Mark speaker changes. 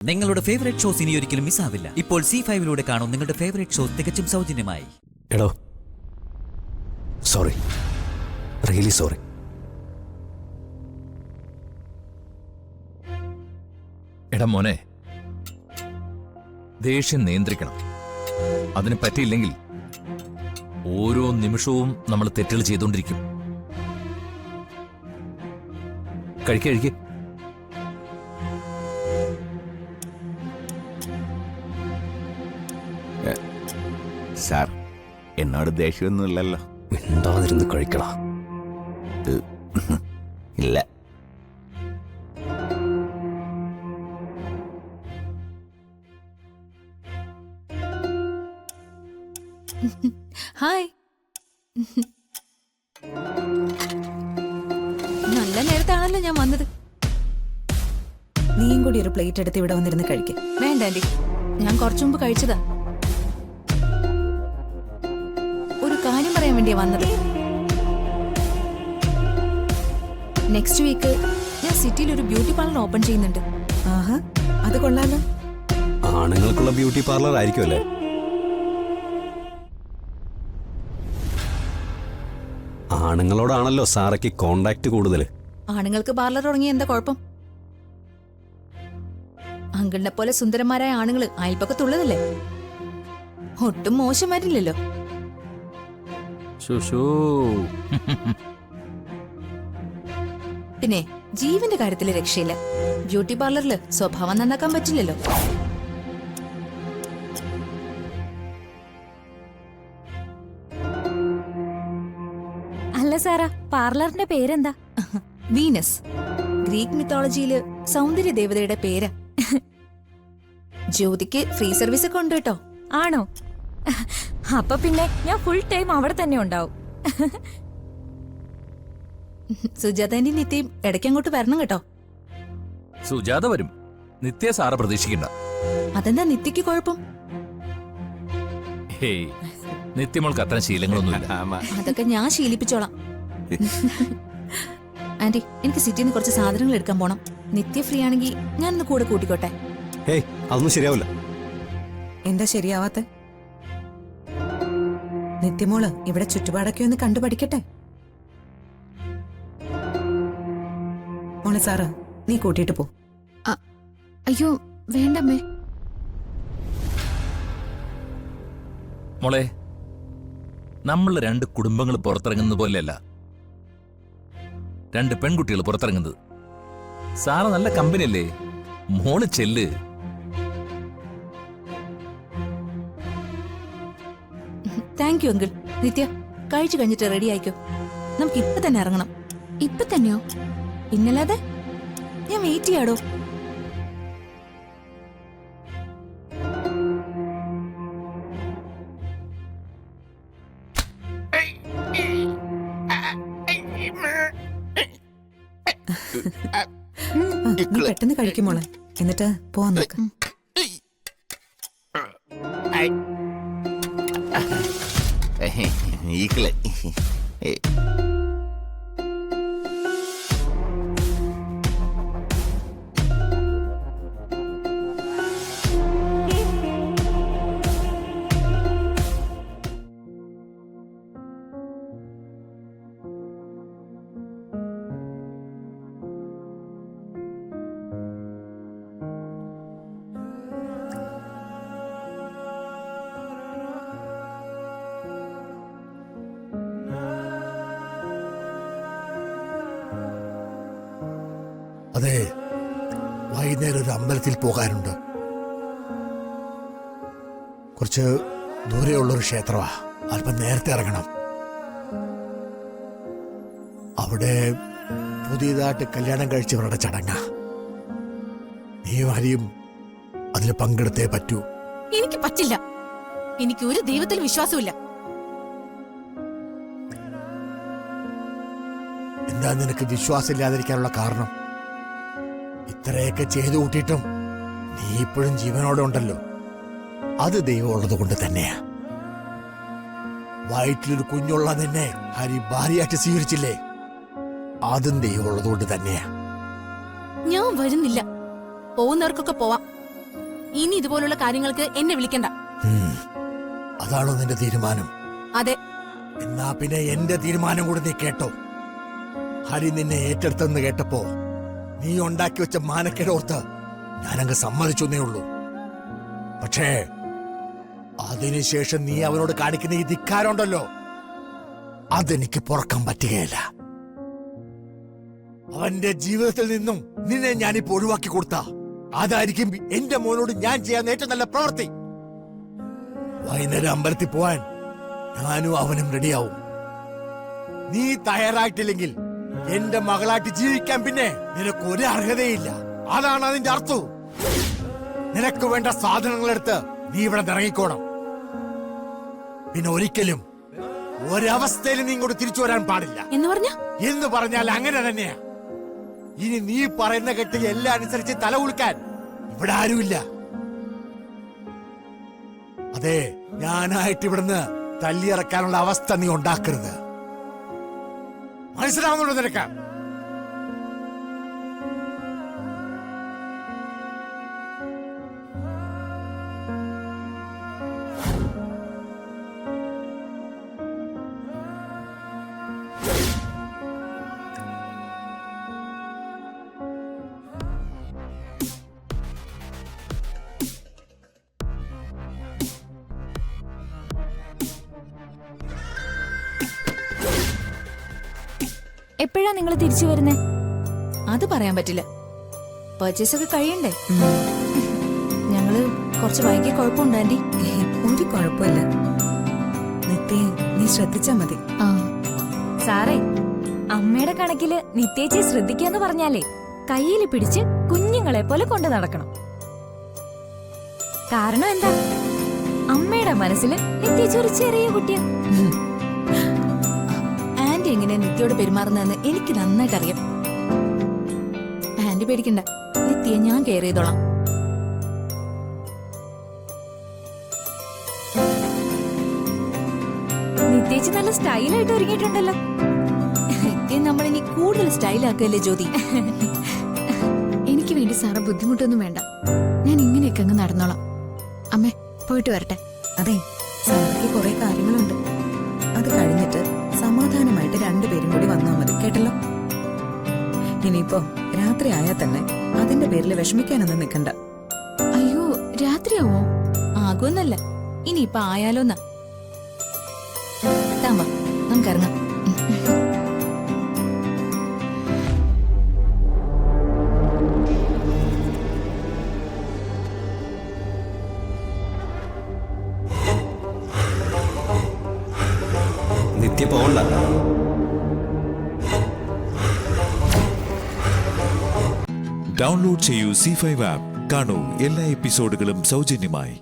Speaker 1: നിങ്ങളുടെ favourite shows ഇനി ഒരിക്കലും മിസ്സാവില്ല. ഇപ്പോൾ C5 കാണും നിങ്ങളുടെ ഫേവറേറ്റ് ഷോസ് തികച്ചും സൗജന്യമായി.
Speaker 2: എടോ സോറി, റിയലി സോറി.
Speaker 3: എടാ മോനെ, ദേഷ്യം നിയന്ത്രിക്കണം. അതിന് പറ്റിയില്ലെങ്കിൽ ഓരോ നിമിഷവും നമ്മൾ തെറ്റുകൾ ചെയ്തുകൊണ്ടിരിക്കും. കഴിക്കഴിക്ക്.
Speaker 4: സാർ, എന്നോട് ദേഷ്യമൊന്നുമില്ലല്ലോ?
Speaker 2: മിണ്ടാതിരുന്ന് കഴിക്കടാ.
Speaker 4: ഇല്ല.
Speaker 5: ഹായ്. നല്ല നേരത്താണല്ലോ ഞാൻ വന്നത്.
Speaker 6: നീയും കൂടി ഒരു പ്ലേറ്റ് എടുത്ത് ഇവിടെ വന്നിരുന്ന് കഴിക്കും.
Speaker 5: വേണ്ട ആന്റി, ഞാൻ കുറച്ചു മുമ്പ് കഴിച്ചതാ. ഒരു കാര്യം പറയാൻ വേണ്ടിയാ വന്നത്. നെക്സ്റ്റ് വീക്ക് ഞാൻ സിറ്റിയിൽ ഒരു ബ്യൂട്ടി പാർലർ ഓപ്പൺ ചെയ്യുന്നുണ്ട്.
Speaker 6: ആഹാ, അത് കൊള്ളാലോ.
Speaker 2: ആണുങ്ങൾക്കുള്ള ബ്യൂട്ടി പാർലർ ആയിരിക്കും അല്ലേ? ആണുങ്ങളോടാണല്ലോ സാറയ്ക്ക് കോണ്ടാക്ട് കൂടുതൽ.
Speaker 5: ആണുങ്ങൾക്ക് പാർലർ തുടങ്ങിയ എന്താ കുഴപ്പം? അങ്കിളിനെ പോലെ സുന്ദരന്മാരായ ആണുങ്ങൾ അയൽപ്പക്കത്തുള്ളതല്ലേ? ഒട്ടും മോശമായിട്ടില്ലല്ലോ. പിന്നെ ജീവന്റെ കാര്യത്തിൽ രക്ഷയില്ല. ബ്യൂട്ടി പാർലറിൽ സ്വഭാവം നന്നാക്കാൻ പറ്റില്ലല്ലോ.
Speaker 7: അല്ല സാറാ, പാർലറിന്റെ പേരെന്താ?
Speaker 5: വീനസ്. ഗ്രീക്ക് മിത്തോളജിയില് സൗന്ദര്യ ദേവതയുടെ പേരാ. ജ്യോതിക്ക് ഫ്രീ സർവീസ് ഒക്കെ ഉണ്ട് കേട്ടോ.
Speaker 7: ആണോ? അപ്പൊ പിന്നെ ഞാൻ ഫുൾ ടൈം അവിടെ തന്നെ ഉണ്ടാവും.
Speaker 5: സുജാതാന്റി നിത്യയും ഇടയ്ക്ക് അങ്ങോട്ട് വരണം കേട്ടോ.
Speaker 3: സുജാത വരും, നിത്യ സാറ പ്രതീക്ഷിക്കണ്ട.
Speaker 5: അതെന്താ നിത്യക്ക് കുഴപ്പം?
Speaker 3: ഹേയ്, നിത്യമോൾക്ക് അത്തരം ശീലങ്ങളൊന്നുമില്ല.
Speaker 5: അതൊക്കെ ഞാൻ ശീലിപ്പിച്ചോളാം. ആന്റി, എനിക്ക് സിറ്റിയിൽ നിന്ന് കുറച്ച് സാധനങ്ങൾ എടുക്കാൻ പോണം. നിത്യ ഫ്രീ ആണെങ്കിൽ ഞാനൊന്ന് കൂടെ കൂട്ടിക്കോട്ടെ.
Speaker 2: ഹേയ്, അതൊന്നും ശരിയാവില്ല.
Speaker 6: എന്താ ശരിയാവാത്ത? നിത്യമോള് ഇവിടെ ചുറ്റുപാടൊക്കെ ഒന്ന് കണ്ടു പഠിക്കട്ടെ. മോളെ സാറ്, നീ കൂട്ടിയിട്ട് പോ.
Speaker 5: അയ്യോ വേണ്ടമ്മേ.
Speaker 3: മോളെ, നമ്മൾ രണ്ട് കുടുംബങ്ങൾ പുറത്തിറങ്ങുന്നത് പോലെയല്ല രണ്ട് പെൺകുട്ടികൾ പുറത്തിറങ്ങുന്നത്. സാറ നല്ല കമ്പനിയല്ലേ, മോള് ചെല്ല്.
Speaker 5: Thank you uncle. നിത്യ, കഴിച്ചു കഴിഞ്ഞിട്ട് റെഡി ആയിക്കോ. നമുക്ക് ഇപ്പൊ തന്നെ ഇറങ്ങണം. ഇപ്പൊ തന്നെയോ? പിന്നല്ലാതെ ഞാൻ വെയിറ്റ് ചെയ്യാടോ.
Speaker 6: നീ പെട്ടെന്ന് കഴിക്കും മോളെ, എന്നിട്ട് പോവാൻ നോക്ക്.
Speaker 4: ഈക്കളെ
Speaker 8: അതെ, വൈകുന്നേരം ഒരു അമ്പലത്തിൽ പോകാനുണ്ട്. കുറച്ച് ദൂരെയുള്ളൊരു ക്ഷേത്രമാ, അല്പം നേരത്തെ ഇറങ്ങണം. അവിടെ പുതിയതായിട്ട് കല്യാണം കഴിച്ചവരുടെ ചടങ്ങാ. നീയും ഹരിയും അതിൽ പങ്കെടുത്തേ പറ്റൂ.
Speaker 5: എനിക്ക് പറ്റില്ല. എനിക്ക് ഒരു ദൈവത്തിൽ വിശ്വാസമില്ല.
Speaker 8: എന്താ നിനക്ക് വിശ്വാസമില്ലാതിരിക്കാനുള്ള കാരണം? ഇത്രയൊക്കെ ചെയ്തു കൂട്ടിയിട്ടും നീ ഇപ്പോഴും ജീവനോടെ ഉണ്ടല്ലോ. അത് ദൈവം ഉള്ളത് കൊണ്ട് തന്നെയാ. വയറ്റിലൊരു കുഞ്ഞുള്ള നിന്നെ ഹരി ഭാര്യയായിട്ട് സ്വീകരിച്ചില്ലേ, അതും ദൈവം ഉള്ളത് കൊണ്ട് തന്നെയാ.
Speaker 5: ഞാൻ വരുന്നില്ല. പോകുന്നവർക്കൊക്കെ പോവാം. ഇനി ഇതുപോലുള്ള കാര്യങ്ങൾക്ക് എന്നെ വിളിക്കണ്ട.
Speaker 8: അതാണോ നിന്റെ തീരുമാനം?
Speaker 5: അതെ.
Speaker 8: എന്നാ പിന്നെ എന്റെ തീരുമാനം കൂടെ നീ കേട്ടോ. ഹരി നിന്നെ ഏറ്റെടുത്തെന്ന് കേട്ടപ്പോ നീ ഉണ്ടാക്കി വെച്ച മാനക്കേടോർത്ത് ഞാനങ്ങ് സമ്മതിച്ചേ ഉള്ളൂ. പക്ഷേ അതിനുശേഷം നീ അവനോട് കാണിക്കുന്ന ഈ ധിക്കാരമുണ്ടല്ലോ, അതെനിക്ക് പൊറക്കാൻ പറ്റുകയില്ല. അവന്റെ ജീവിതത്തിൽ നിന്നും നിന്നെ ഞാനിപ്പോ ഒഴിവാക്കി കൊടുത്ത അതായിരിക്കും എന്റെ മോനോട് ഞാൻ ചെയ്യാൻ ഏറ്റവും നല്ല പ്രവൃത്തി. വൈകുന്നേരം അമ്പലത്തിൽ പോവാൻ ഞാനും അവനും റെഡിയാവും. നീ തയ്യാറായിട്ടില്ലെങ്കിൽ എന്റെ മകളായിട്ട് ജീവിക്കാൻ പിന്നെ നിനക്ക് ഒരു അർഹതയില്ല. അതാണ് അതിന്റെ അർത്ഥം. നിനക്ക് വേണ്ട സാധനങ്ങളെടുത്ത് നീ ഇവിടെ ഇറങ്ങിക്കോണം. പിന്നെ ഒരിക്കലും ഒരവസ്ഥയിലും നീ ഇങ്ങോട്ട് തിരിച്ചു വരാൻ പാടില്ല. എന്ന് പറഞ്ഞാൽ അങ്ങനെ തന്നെയാ. ഇനി നീ പറയുന്ന കെട്ടി എല്ലാം അനുസരിച്ച് തല ഉൾക്കാൻ ഇവിടെ ആരുമില്ല. അതെ, ഞാനായിട്ട് ഇവിടുന്ന് തല്ലിയിറക്കാനുള്ള അവസ്ഥ നീ ഉണ്ടാക്കരുത്. മനസ്സിലാവുന്നുണ്ടോ നിനക്ക്?
Speaker 7: എപ്പോഴാ നിങ്ങൾ തിരിച്ചു വരുന്നേ?
Speaker 5: അത് പറയാൻ പറ്റില്ല. പർച്ചേസ് ഒക്കെ കഴിയണ്ടേ? ഞങ്ങള് കുറച്ച് വൈകിയ കുഴപ്പമുണ്ടോ ആന്റി?
Speaker 6: ഒരു കുഴപ്പമില്ല. നിത്യ, നീ ശ്രദ്ധിച്ചാ മതി.
Speaker 7: സാറേ, അമ്മയുടെ കണക്കില് നിത്യേച്ചി ശ്രദ്ധിക്കാന്ന് പറഞ്ഞാലേ കയ്യിൽ പിടിച്ച് കുഞ്ഞുങ്ങളെ പോലെ കൊണ്ടു നടക്കണം. കാരണം എന്താ? അമ്മയുടെ മനസ്സിൽ നിത്യേച്ചി ഒരു ചെറിയ കുട്ടിയാ.
Speaker 5: ആന്റി എങ്ങനെ നിത്യയോട് പെരുമാറുന്നതെന്ന് എനിക്ക് നന്നായിട്ട് അറിയാം. ആന്റി പേടിക്കണ്ട, നിത്യയെ ഞാൻ കെയർ ചെയ്തോളാം.
Speaker 7: നിത്യേച്ചി നല്ല സ്റ്റൈലായിട്ട് ഒരുങ്ങിയിട്ടുണ്ടല്ലോ.
Speaker 5: നിത്യയെ നമ്മളിനി കൂടുതൽ സ്റ്റൈലാക്കല്ലേ ജ്യോതി?
Speaker 9: എനിക്ക് വേണ്ടി സാറ് ബുദ്ധിമുട്ടൊന്നും വേണ്ട. ഞാൻ ഇങ്ങനെയൊക്കെ അങ്ങ് നടന്നോളാം. അമ്മേ, പോയിട്ട് വരട്ടെ.
Speaker 6: അതെ, സാറിക്ക് കുറെ കാര്യങ്ങളുണ്ട്. അത് കഴിഞ്ഞിട്ട് സമാധാനമായിട്ട് രണ്ടുപേരും കൂടി വന്നാൽ മതി, കേട്ടല്ലോ? ഇനിയിപ്പോ രാത്രി ആയാൽ തന്നെ അതിന്റെ പേരിൽ വിഷമിക്കാനൊന്നും നിൽക്കണ്ട.
Speaker 9: അയ്യോ, രാത്രിയാവോ?
Speaker 5: ആകുമെന്നല്ല, ഇനിയിപ്പൊ ആയാലോന്നാ. താമ്പ, നമുക്കിറങ്ങാം.
Speaker 2: നിത്യ പോകണ്ട.
Speaker 10: ഡൗൺലോഡ് ചെയ്യൂ C5 ആപ്പ്. കാണൂ എല്ലാ എപ്പിസോഡുകളും സൗജന്യമായി.